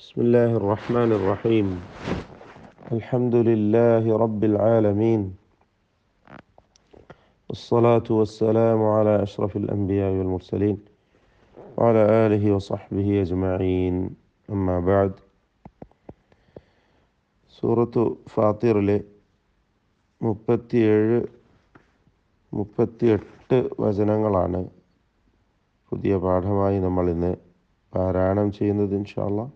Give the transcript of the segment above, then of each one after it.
بسم الله الرحمن الرحيم. الحمد لله رب العالمين، والصلاة والسلام على أشرف الأنبياء والمرسلين وعلى آله وصحبه أجمعين. أما بعد. സൂറത്തു ഫാത്തിറിലെ 37-38 വചനങ്ങളാണ് പുതിയ പാഠമായി നമ്മൾ ഇന്ന് പാരായണം ചെയ്യുന്നത്. ഇൻഷാ അല്ലാഹ്.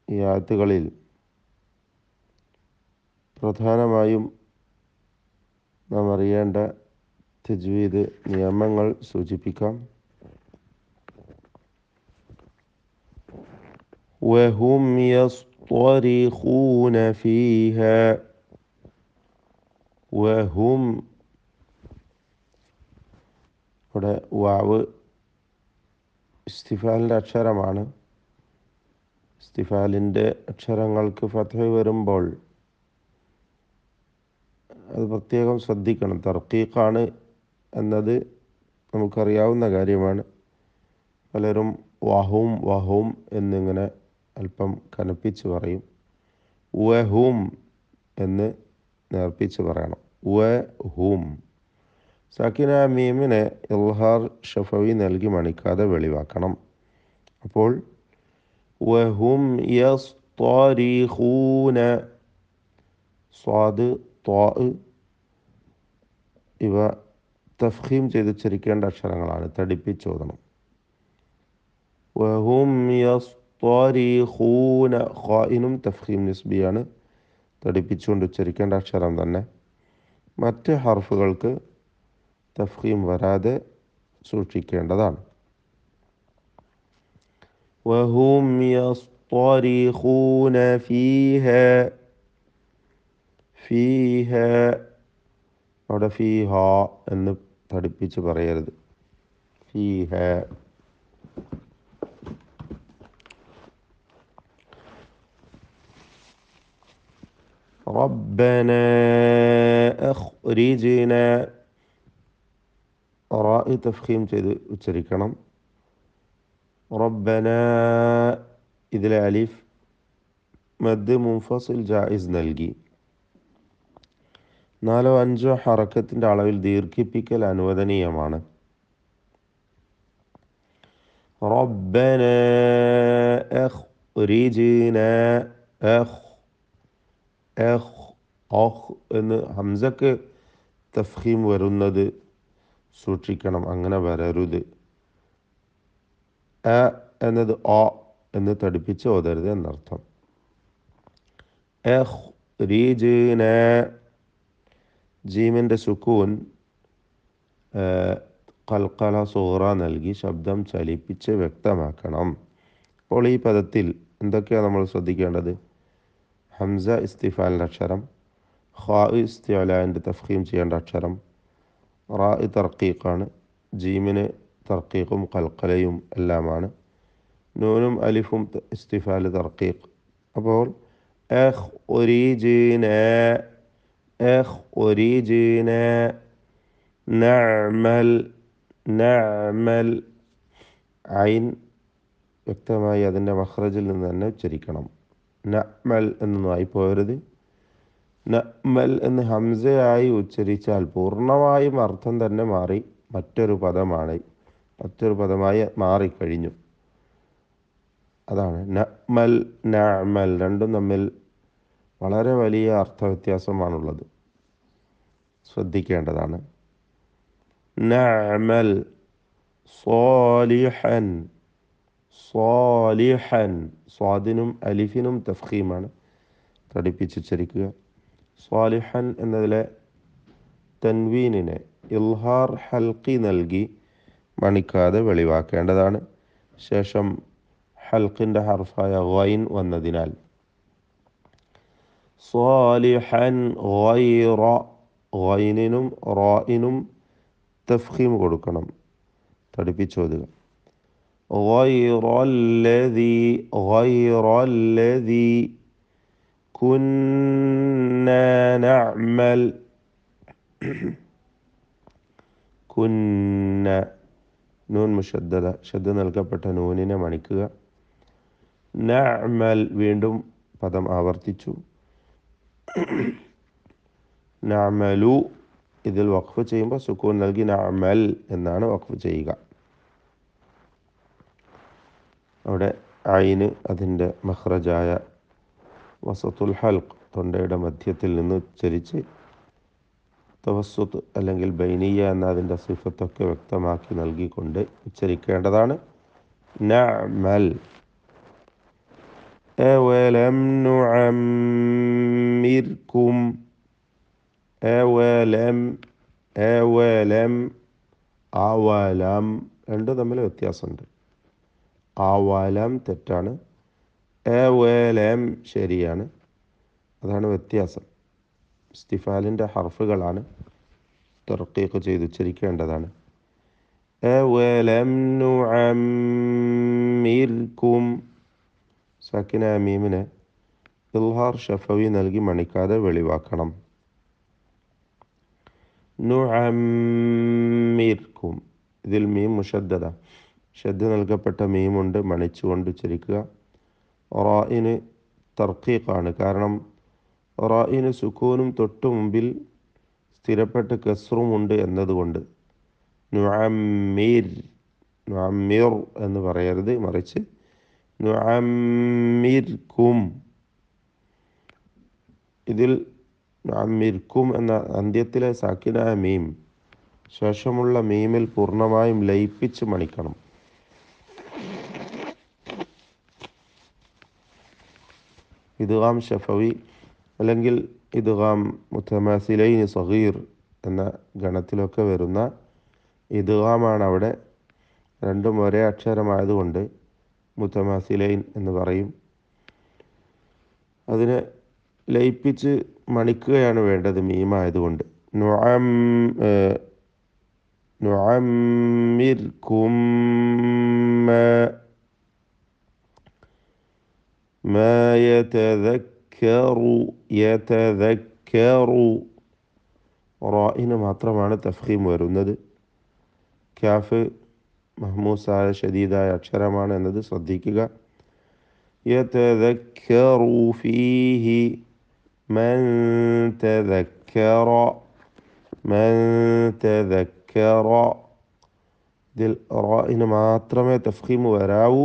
ഈ ആയത്തുകളിൽ പ്രധാനമായും നാം അറിയേണ്ട തജ്വീദ് നിയമങ്ങൾ സൂചിപ്പിക്കാം. വഹും യസ്തരിഖൂന ഫീഹാ. വഹും, ഇവിടെ വാവ് ഇസ്തിഫാലിൻ്റെ അക്ഷരമാണ്. ഇസ്തിഫാലിൻ്റെ അക്ഷരങ്ങൾക്ക് ഫത്ഹ് വരുമ്പോൾ അത് പ്രത്യേകം ശ്രദ്ധിക്കണം. തർക്കീഖാണ് എന്നത് നമുക്കറിയാവുന്ന കാര്യമാണ്. പലരും വഹും വഹും എന്നിങ്ങനെ അല്പം കനപ്പിച്ച് പറയും. വഹും എന്ന് നേർപ്പിച്ച് പറയണം. വഹും. സാക്കിന മീമിനെ ഇൽഹാർ ഷഫവി നൽകി മണിക്കാതെ വെളിവാക്കണം. അപ്പോൾ വഹും യസ്തരിഖൂന, സ്വാദ് ത്വാ ഇവ തഫ്ഖീം ചെയ്ത് ഉച്ചരിക്കേണ്ട അക്ഷരങ്ങളാണ്. തടിപ്പിച്ചോദണം. വഹും യസ്തരിഖൂന, ഖായിനും തഫ്ഖീം നിസ്ബിയാണ്. തടിപ്പിച്ചുകൊണ്ട് ഉച്ചരിക്കേണ്ട അക്ഷരം തന്നെ. മറ്റ് ഹർഫുകൾക്ക് തഫ്ഖീം വരാതെ സൂക്ഷിക്കേണ്ടതാണ്. വഹും യസ്തരിഖൂന ഫീഹാ. ഫീഹാ, അവിടെ ഫീഹാ എന്ന് തടിപ്പിച്ച് പറയരുത്. ഫീഹാ. റബ്ബനാ അഖ്രിജ്നാ, റാ തഫ്ഖീം ചെയ്ത് ഉച്ചരിക്കണം. റബ്ബനാ, ഇതിലെ അലിഫ് മദ് മുൻഫസിൽ ജായിസ് നൽകി. 4-5 ഹറക്കത്തിൻ്റെ അളവിൽ ദീർഘിപ്പിക്കൽ അനുവദനീയമാണ്. റബ്ബനാ അഖ്രിജ്നാ, എന്ന് ഹംസക്ക് തഫ്ഖീം വരുന്നത് സൂക്ഷിക്കണം. അങ്ങനെ വരരുത്. എന്നത് ഓ എന്ന് തടിപ്പിച്ച് ഓതരുത് എന്നർത്ഥം. അഖ്രിജ്നാ, ജീമിൻ്റെ സുക്കൂൻ ഖൽഖല സുഗ്റ നൽകി ശബ്ദം ചലിപ്പിച്ച് വ്യക്തമാക്കണം. അപ്പോൾ ഈ പദത്തിൽ എന്തൊക്കെയാണ് നമ്മൾ ശ്രദ്ധിക്കേണ്ടത്? ഹംസ ഇസ്തിഫാലിൻ്റെ അക്ഷരം, ഖാ ഇസ്തിഅലാൻ്റെ തഫ്ഖീം ചെയ്യേണ്ട അക്ഷരം, റാ തർക്കീഖാണ്, ജീമിന് തർക്കീഖും ഖൽഖലയും എല്ലാമാണ്, നൂനും അലിഫും ഇസ്തിഫാൽ തർക്കീഖ്. അപ്പോൾ അഖ്രിജ്നാ, അഖ്രിജ്നാ, നഅ്മൽ, നഅ്മൽ, ഐൻ വ്യക്തമായി അതിൻ്റെ മഖ്റജിൽ നിന്ന് തന്നെ ഉച്ചരിക്കണം. നഅ്മൽ എന്നൊന്നായി പോകരുത്. നഅ്മൽ എന്ന് ഹംസയായി ഉച്ചരിച്ചാൽ പൂർണ്ണമായും അർത്ഥം തന്നെ മാറി മറ്റൊരു പദമായി മാറിക്കഴിഞ്ഞു. അതാണ് നഅ്മൽ, നഅ്മൽ രണ്ടും തമ്മിൽ വളരെ വലിയ അർത്ഥവ്യത്യാസമാണുള്ളത്. ശ്രദ്ധിക്കേണ്ടതാണ്. നഅ്മൽ സ്വാലിഹൻ, സ്വാലിഹൻ, സ്വാദിനും അലിഫിനും തഫ്ഖീമാണ്. തടിപ്പിച്ചുച്ചരിക്കുക. സ്വാലിഹൻ എന്നതിലെ തൻവീനിനെ ഇൽഹാർ ഹൽക്കി നൽകി മണിക്കാതെ വെളിവാക്കേണ്ടതാണ്. ശേഷം ഹൽക്കിൻ്റെ ഹർഫായ ഗൈൻ വന്നതിനാൽ സ്വാലിഹൻ ഗൈറ, ഗൈനിനും റായിനും തഫ്ഖീം കൊടുക്കണം. തടിപ്പിച്ചോതുക. ഗൈറല്ലദീ, ഗൈറല്ലദീ കുന്നാ നഅ്മൽ, കുന്ന, നൂൻ മുഷദ്ദദ, ഷദ്ദ നൽകപ്പെട്ട നൂനിനെ മണിക്കുക. നഅമൽ വീണ്ടും പദം ആവർത്തിച്ചു. നഅമലു ഇതിൽ വഖഫ് ചെയ്യുമ്പോൾ സുക്കൂൻ നൽകി നഅമൽ എന്നാണ് വഖഫ് ചെയ്യുക. അവിടെ ഐന് അതിൻ്റെ മഖ്റജായ വസത്തുൽ ഹൽഖ് തൊണ്ടയുടെ മധ്യത്തിൽ നിന്ന് ഉച്ചരിച്ച് തവസ്സുത്ത് അല്ലെങ്കിൽ ബൈനിയ എന്ന അതിൻ്റെ സിഫത്തൊക്കെ വ്യക്തമാക്കി നൽകിക്കൊണ്ട് ഉച്ചരിക്കേണ്ടതാണ്. നഅമൽ. അവലം നുഅമ്മിർകും. അവലം അവലം അവലം രണ്ടും തമ്മിൽ വ്യത്യാസമുണ്ട്. അവലം തെറ്റാണ്, അവലം ശരിയാണ്. അതാണ് വ്യത്യാസം. ഇസ്തിഫാലിൻ്റെ ഹർഫുകളാണ്, തർക്കീഖ് ചെയ്ത് ഉച്ചരിക്കേണ്ടതാണ്. അവലം നുഅമ്മിർകും. സാക്കിന മീമിനെ ഇൽഹാർ ഷഫവി നൽകി മണിക്കാതെ വെളിവാക്കണം. നുഅമ്മിർകും ഇതിൽ മീം മുഷദ്ദദ, ഷദ്ദ് നൽകപ്പെട്ട മീമുണ്ട്, മണിച്ചുകൊണ്ട് ഉച്ചരിക്കുക. റാഇന് തർക്കീഖാണ്, കാരണം റാഇന് സുക്കൂനും തൊട്ടു മുമ്പിൽ സ്ഥിരപ്പെട്ട കസ്റുമുണ്ട് എന്നതുകൊണ്ട് നുഅമ്മിർ നുഅമ്മിർ എന്ന് പറയരുത്, മറിച്ച് നുഅമ്മിർകും. ഇതിൽ നുഅമ്മിർകും എന്ന അന്ത്യത്തിലെ സാക്കിനായ മീം ശേഷമുള്ള മീമിൽ പൂർണ്ണമായും ലയിപ്പിച്ച് മണിക്കണം. ഇദ്ഗാം ഷഫവി അല്ലെങ്കിൽ ഇദ്ഗാം മുതമാസിലൈൻ സഗീർ എന്ന ഗണത്തിലൊക്കെ വരുന്ന ഇദ്ഗാമാണ്. അവിടെ രണ്ടും ഒരേ അക്ഷരമായതുകൊണ്ട് മുതമാസിലൈൻ എന്ന് പറയും. അതിനെ ലയിപ്പിച്ച് മണിക്കുകയാണ് വേണ്ടത് മീമായതുകൊണ്ട്. നുഅമ്മിർകും മാ യതദക്കറു. റാഇന് മാത്രമാണ് തഫ്ഖീം വരുന്നത്. കാഫ് മഹ്മൂസായ ഷദീദായ അക്ഷരമാണ് എന്നത് ശ്രദ്ധിക്കുക. യതദക്കറു ഫീഹി മൻ തദക്കറ മൻ തദക്കറ. ഇതിൽ റാഇന് മാത്രമേ തഫ്ഖീം വരാവൂ,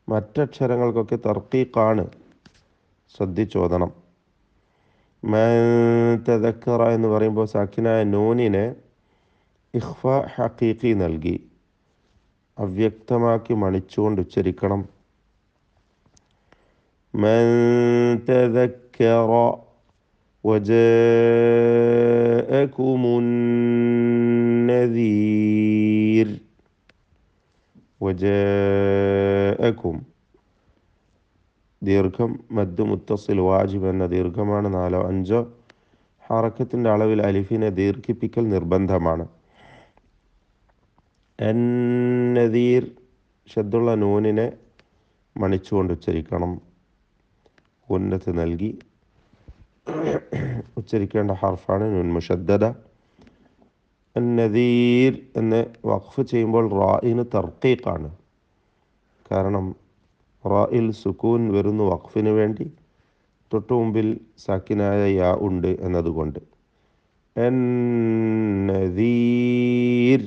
മറ്റക്ഷരങ്ങൾക്കൊക്കെ തർക്കീഖാണ്, ശ്രദ്ധിച്ചോദനം. മൻ തദക്കറ എന്ന് പറയുമ്പോൾ സാക്കിനായ നൂനിനെ ഇഖ്ഫ ഹഖീഖി നൽകി അവ്യക്തമാക്കി മണിച്ചുകൊണ്ട് ഉച്ചരിക്കണം. മൻ തദക്കറ വജാഅകുമുൻ നദീർ. വജാഅകും ദീർഘം മദ് മുത്തസിൽ വാജിബ് എന്ന ദീർഘമാണ്. 4 or 5 ഹറക്കത്തിൻ്റെ അളവിൽ അലിഫിനെ ദീർഘിപ്പിക്കൽ നിർബന്ധമാണ്. നദീർ ഷദ്ദുള്ള നൂനിനെ മണിച്ചുകൊണ്ട് ഉച്ചരിക്കണം. ഉന്നത്ത് നൽകി ഉച്ചരിക്കേണ്ട ഹർഫാണ് നൂൻ മുഷദ്ദദ. നദീർ എന്ന് വഖഫ് ചെയ്യുമ്പോൾ റാഇന് തർക്കീഖാണ്, കാരണം റാഇൽ സുക്കൂൻ വരുന്നു വഖഫിന് വേണ്ടി, തൊട്ടു മുമ്പിൽ സാക്കിനായ യാ ഉണ്ട് എന്നതുകൊണ്ട്. നദീർ.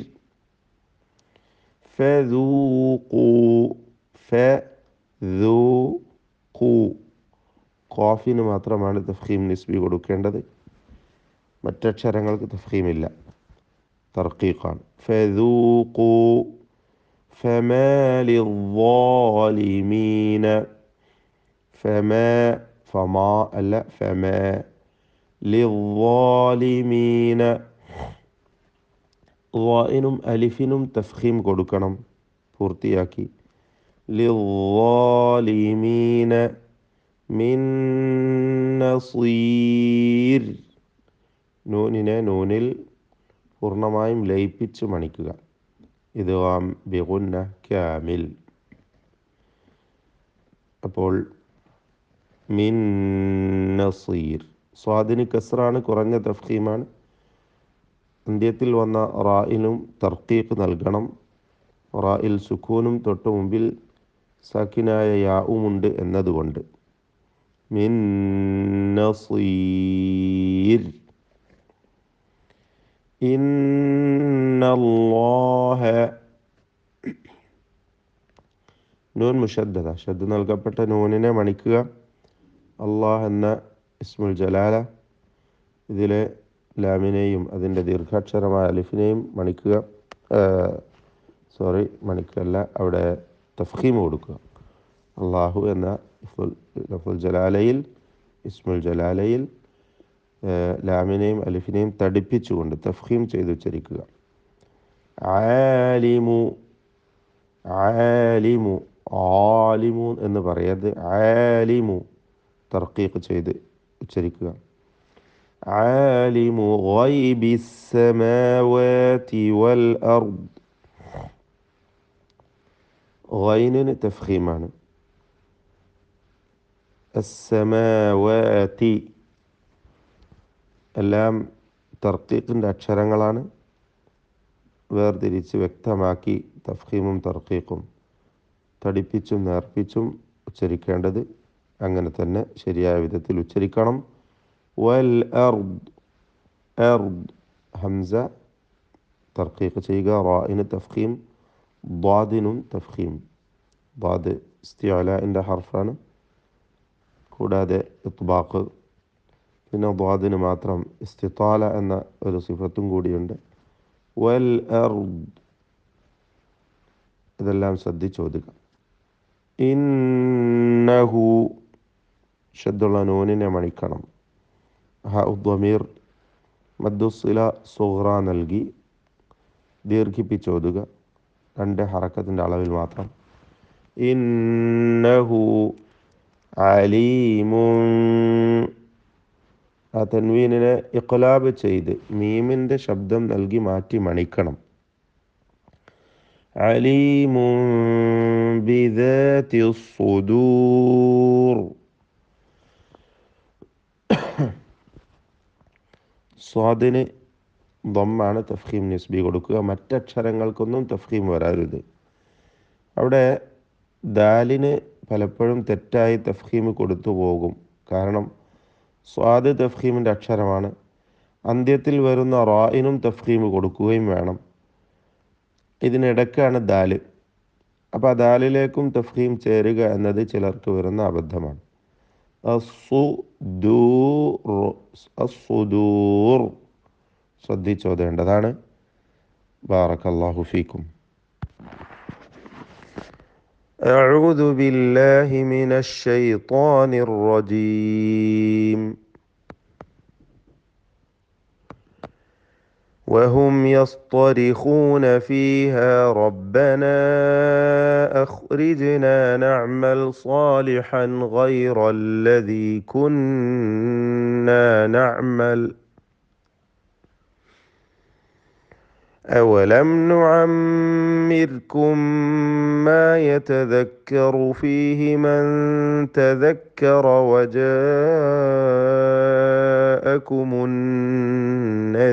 ഫദൂഖൂ ഫദൂഖൂ. ഖാഫിന് മാത്രമാണ് തഫ്ഖീം നിസ്ബി കൊടുക്കേണ്ടത്, മറ്റക്ഷരങ്ങൾക്ക് തഫ്ഖീമില്ല, തർക്കീഖാണ്. ഫദൂഖൂ ഫമാ ലിദ്ദാലിമീന. ഫമാ ഫമാ അല്ല, ഫമാ ലിദ്ദാലിമീന. ളാഇനും അലിഫിനും തഫ്ഖീം കൊടുക്കണം പൂർത്തിയാക്കി. ലിദ്ദാലിമീന മിൻ നസീർ. നൂനിനെ നൂനിൽ പൂർണ്ണമായും ലയിപ്പിച്ച് മണിക്കുക. ഇദ്ഗാം ബിഗുന്ന കാമിൽ. അപ്പോൾ മിൻ നസീർ. സ്വാദിന് കസ്റാണ്, കുറഞ്ഞ തഫ്ഖീമാണ്. അന്ത്യത്തിൽ വന്ന റായിനും തർക്കീഖ് നൽകണം. റായിൽ സുക്കൂനും തൊട്ട് മുമ്പിൽ സാക്കിനായ യാവുമുണ്ട് എന്നതുകൊണ്ട്. മിൻ നസീർ. ഇന്നല്ലാഹ, നൂൻ മുഷദ്ദദ, ഷദ്ദ നൽകപ്പെട്ട നൂനിനെ മണിക്കുക. അള്ളാഹ് എന്ന ഇസ്മുൽ ജലാല, ഇതിലെ ലാമിനെയും അതിൻ്റെ ദീർഘാക്ഷരമായ അലിഫിനെയും മണിക്കുക. മണിക്കല്ല, അവിടെ തഫ്ഖീം കൊടുക്കുക. അള്ളാഹു എന്ന ലഫ്ളുൽ ജലാലയിൽ, ഇസ്മുൽ ജലാലയിൽ ലാമിനെയും അലിഫിനെയും തടിപ്പിച്ചുകൊണ്ട് തഫ്ഖീം ചെയ്ത് ഉച്ചരിക്കുക. ആലിമു, ആലിമു, ആലിമു എന്ന് പറയരുത്. ആലിമു തർക്കീഖ് ചെയ്ത് ഉച്ചരിക്കുക. ആലിമു ഗൈബിസ് സമാവാതി വൽ അർദ്. ഗൈനിന് തഫ്ഖീമാണ്. അസ്സമാവാതി എല്ലാം തർക്കീഖിൻ്റെ അക്ഷരങ്ങളാണ്. വേർതിരിച്ച് വ്യക്തമാക്കി തഫ്ഖീമും തർക്കീഖും തടിപ്പിച്ചും നേർപ്പിച്ചും ഉച്ചരിക്കേണ്ടത് അങ്ങനെ തന്നെ ശരിയായ വിധത്തിൽ ഉച്ചരിക്കണം. വൽ അർദ്, അർദ് ഹംസ തർക്കീഖ് ചെയ്യുക. റാഇന് തഫ്ഖീം, ദ്വാദിനും തഫ്ഖീം. ദ്വാദ് ഇസ്തിഅലാഇൻ്റെ ഹർഫാണ്. കൂടാതെ ഇത്ബാഖ്, പിന്നെ ദ്വാദിന് മാത്രം ഇസ്തിതാല എന്ന ഒരു സിഫത്തും കൂടിയുണ്ട്. വൽ അർദ്, ഇതെല്ലാം ശ്രദ്ധിച്ചോതുക. ഇന്നഹു, ഷദ്ദുള്ള നൂനിനെ മണിക്കണം. ദ്വമീർ മദ്ദുസ്സില സുഗ്റ നൽകി ദീർഘിപ്പിച്ചോതുക, 2 ഹറക്കത്തിൻ്റെ അളവിൽ മാത്രം. ഇന്നഹു അലീമുൻ, ആ തൻവീനിനെ ഇഖ്ലാബ് ചെയ്ത് മീമിൻ്റെ ശബ്ദം നൽകി മാറ്റി മണിക്കണം. അലീമുൻ ബിദാതി സുദൂർ. സ്വാദിന് ദമ്മാണ്, തഫ്ഖീം നിസ്ബി കൊടുക്കുക. മറ്റക്ഷരങ്ങൾക്കൊന്നും തഫ്ഖീം വരരുത്. അവിടെ ദാലിന് പലപ്പോഴും തെറ്റായി തഫ്ഖീം കൊടുത്തു പോകും. കാരണം സ്വാദ് തഫ്ഖീമിൻ്റെ അക്ഷരമാണ്. അന്ത്യത്തിൽ വരുന്ന റായിനും തഫ്ഖീം കൊടുക്കുകയും വേണം. ഇതിനിടയ്ക്കാണ് ദാല്. അപ്പോൾ ആ ദാലിലേക്കും തഫ്ഖീം ചേരുക എന്നത് ചിലർക്ക് വരുന്ന അബദ്ധമാണ്. അസ്സുദൂർ ശ്രദ്ധിച്ചോതേണ്ടതാണ്. ബാറക്കല്ലാഹു ഫീക്കും. അഊദു ബില്ലാഹി മിനശ് ശൈത്വാനിർ റജീം. وهم يصطرخون فيها ربنا أخرجنا نعمل صالحا غير الذي كنا نعمل أولم نعمركم ما يتذكر فيه من تذكر وجاءكم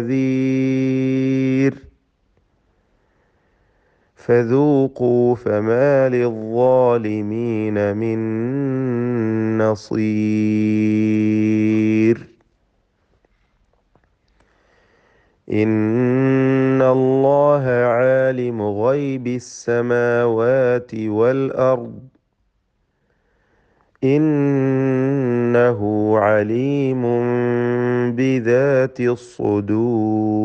النذير فذوقوا فما للظالمين من نصير إن الله عالم غيب السماوات والأرض إنه عليم بذات الصدور.